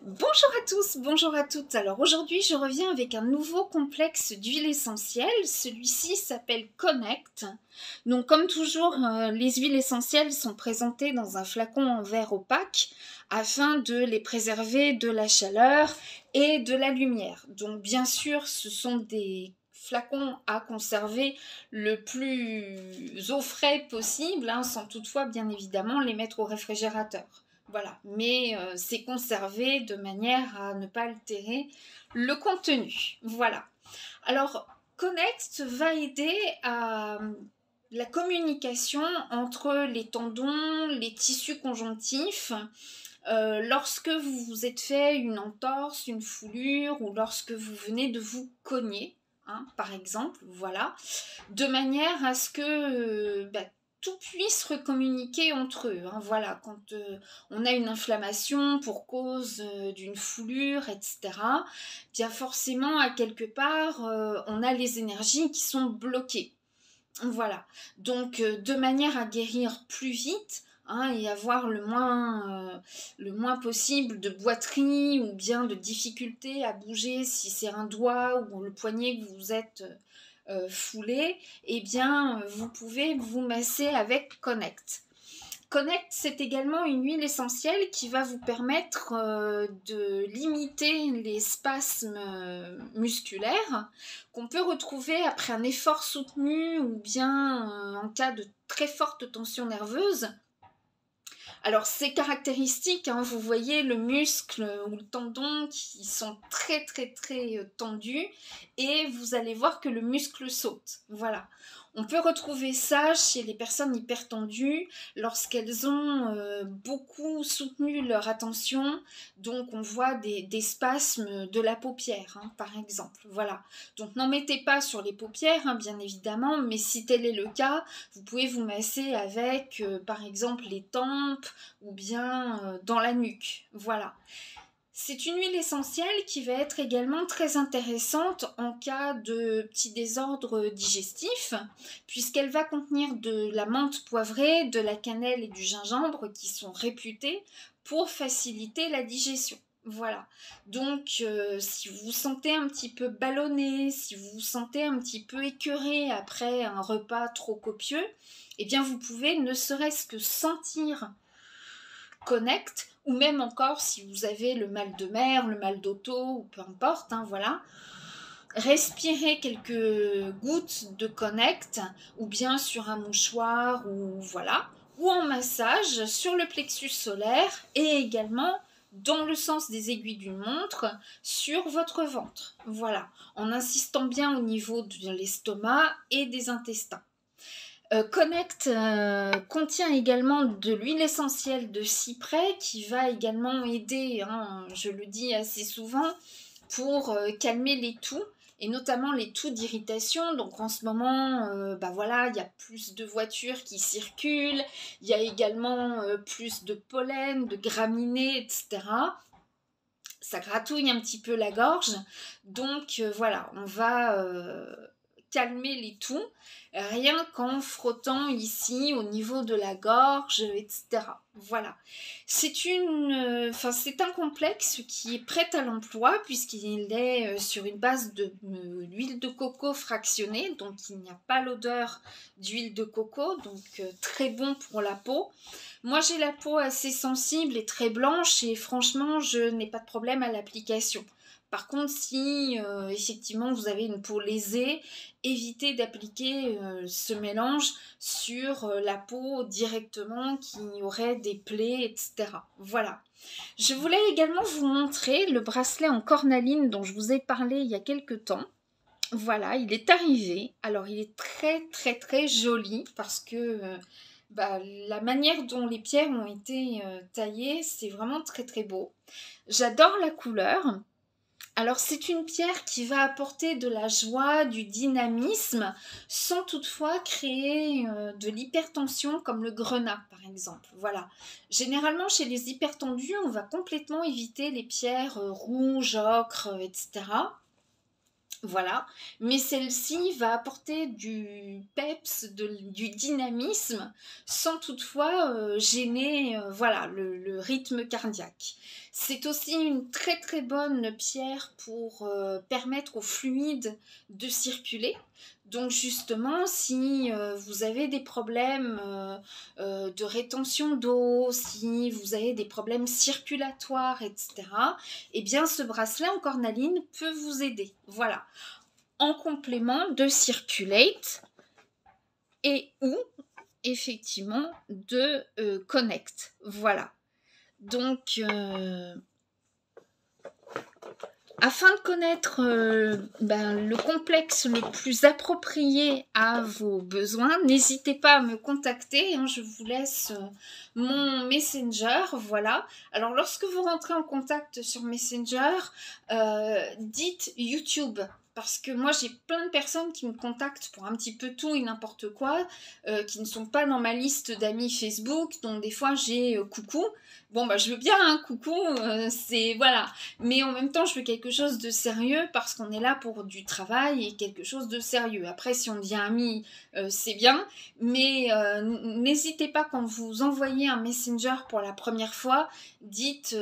Bonjour à tous, bonjour à toutes. Alors aujourd'hui, je reviens avec un nouveau complexe d'huile essentielle. Celui-ci s'appelle Connect. Donc comme toujours, les huiles essentielles sont présentées dans un flacon en verre opaque afin de les préserver de la chaleur et de la lumière. Donc bien sûr, ce sont des flacons à conserver le plus au frais possible, sans toutefois bien évidemment les mettre au réfrigérateur. Voilà, mais c'est conservé de manière à ne pas altérer le contenu. Voilà. Alors, Connect va aider à la communication entre les tendons, les tissus conjonctifs, lorsque vous vous êtes fait une entorse, une foulure, ou lorsque vous venez de vous cogner, par exemple, voilà, de manière à ce que tout puisse recommuniquer entre eux. Voilà, quand on a une inflammation pour cause d'une foulure, etc., bien forcément, à quelque part, on a les énergies qui sont bloquées. Voilà, donc de manière à guérir plus vite, et avoir le moins possible de boiterie ou bien de difficulté à bouger si c'est un doigt ou le poignet que vous êtes foulé, eh bien vous pouvez vous masser avec Connect. Connect, c'est également une huile essentielle qui va vous permettre de limiter les spasmes musculaires qu'on peut retrouver après un effort soutenu ou bien en cas de très forte tension nerveuse. Alors c'est caractéristique, vous voyez le muscle ou le tendon qui sont très tendus et vous allez voir que le muscle saute. Voilà. On peut retrouver ça chez les personnes hypertendues lorsqu'elles ont beaucoup soutenu leur attention. Donc on voit des spasmes de la paupière, par exemple. Voilà. Donc n'en mettez pas sur les paupières, bien évidemment, mais si tel est le cas, vous pouvez vous masser avec, par exemple, les tempes ou bien dans la nuque. Voilà. C'est une huile essentielle qui va être également très intéressante en cas de petits désordres digestifs, puisqu'elle va contenir de la menthe poivrée, de la cannelle et du gingembre qui sont réputés pour faciliter la digestion. Voilà, donc si vous vous sentez un petit peu ballonné, si vous vous sentez un petit peu écœuré après un repas trop copieux, eh bien vous pouvez ne serait-ce que sentir Connect, ou même encore si vous avez le mal de mer, le mal d'auto, ou peu importe, voilà. Respirez quelques gouttes de Connect, ou bien sur un mouchoir, ou voilà, ou en massage sur le plexus solaire, et également dans le sens des aiguilles d'une montre sur votre ventre. Voilà, en insistant bien au niveau de l'estomac et des intestins. Connect contient également de l'huile essentielle de cyprès qui va également aider, je le dis assez souvent, pour calmer les toux et notamment les toux d'irritation. Donc en ce moment, voilà, il y a plus de voitures qui circulent, il y a également plus de pollen, de graminées, etc. Ça gratouille un petit peu la gorge, donc voilà, on va calmer les toux, rien qu'en frottant ici au niveau de la gorge, etc. Voilà. C'est un complexe qui est prêt à l'emploi puisqu'il est sur une base de l'huile de coco fractionnée, donc il n'y a pas l'odeur d'huile de coco, donc très bon pour la peau. Moi j'ai la peau assez sensible et très blanche et franchement je n'ai pas de problème à l'application. Par contre, si effectivement vous avez une peau lésée, évitez d'appliquer ce mélange sur la peau directement qui aurait des plaies, etc. Voilà. Je voulais également vous montrer le bracelet en cornaline dont je vous ai parlé il y a quelques temps. Voilà, il est arrivé. Alors, il est très joli parce que la manière dont les pierres ont été taillées, c'est vraiment très beau. J'adore la couleur. Alors c'est une pierre qui va apporter de la joie, du dynamisme, sans toutefois créer de l'hypertension comme le grenat par exemple. Voilà. Généralement chez les hypertendus, on va complètement éviter les pierres rouges, ocre, etc. Voilà, mais celle-ci va apporter du peps, du dynamisme, sans toutefois gêner le rythme cardiaque. C'est aussi une très très bonne pierre pour permettre au fluide de circuler. Donc justement, si vous avez des problèmes de rétention d'eau, si vous avez des problèmes circulatoires, etc., eh bien ce bracelet en cornaline peut vous aider. Voilà, en complément de Circulate et ou effectivement de Connect. Voilà. Donc, afin de connaître le complexe le plus approprié à vos besoins, n'hésitez pas à me contacter. Hein, je vous laisse mon Messenger. Voilà. Alors, lorsque vous rentrez en contact sur Messenger, dites YouTube. Parce que moi, j'ai plein de personnes qui me contactent pour un petit peu tout et n'importe quoi, qui ne sont pas dans ma liste d'amis Facebook. Donc, des fois, j'ai coucou. Bon, bah, je veux bien un coucou, c'est... Voilà. Mais en même temps, je veux quelque chose de sérieux parce qu'on est là pour du travail et quelque chose de sérieux. Après, si on devient amis, c'est bien. Mais n'hésitez pas quand vous envoyez un Messenger pour la première fois, dites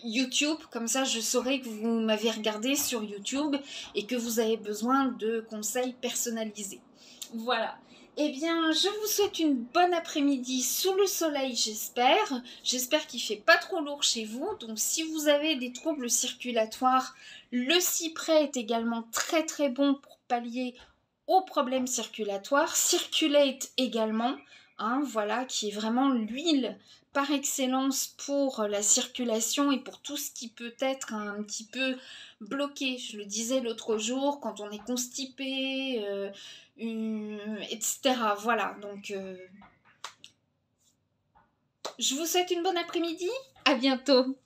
YouTube. Comme ça, je saurai que vous m'avez regardé sur YouTube et que vous avez besoin de conseils personnalisés. Voilà. Eh bien, je vous souhaite une bonne après-midi sous le soleil, j'espère. J'espère qu'il ne fait pas trop lourd chez vous. Donc, si vous avez des troubles circulatoires, le cyprès est également très très bon pour pallier aux problèmes circulatoires. Circulate également, hein, voilà, qui est vraiment l'huile par excellence pour la circulation et pour tout ce qui peut être un petit peu bloqué. Je le disais l'autre jour, quand on est constipé, etc. Voilà, donc je vous souhaite une bonne après-midi. À bientôt.